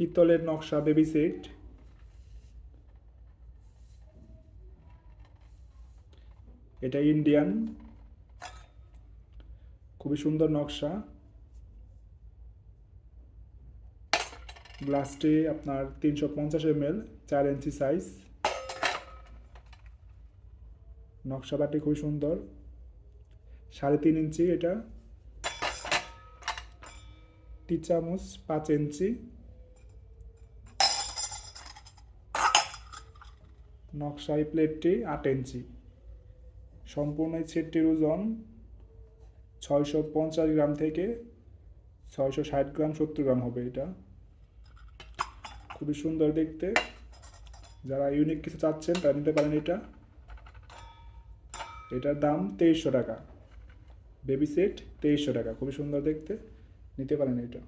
পিতলের নকশা baby set. এটা ইন্ডিয়ান, খুবই সুন্দর নকশা। গ্লাসটি আপনার 350 ml, 4 ইঞ্চি সাইজ। নকশাবাটি খুবই সুন্দর, 3.5 ইঞ্চি এটা। টি চামচ 5 ইঞ্চি। নকশাই প্লেটটি 8 ইঞ্চি। সম্পূর্ণ এই সেটটির ওজন 650 গ্রাম থেকে 660 গ্রাম, 70 গ্রাম হবে এটা। খুবই সুন্দর দেখতে, যারা ইউনিক কিছু চাচ্ছেন তারা নিতে পারেন এটা। এটার দাম 2300 টাকা। বেবি সেট 2300 টাকা, খুবই সুন্দর দেখতে, নিতে পারেন এটা।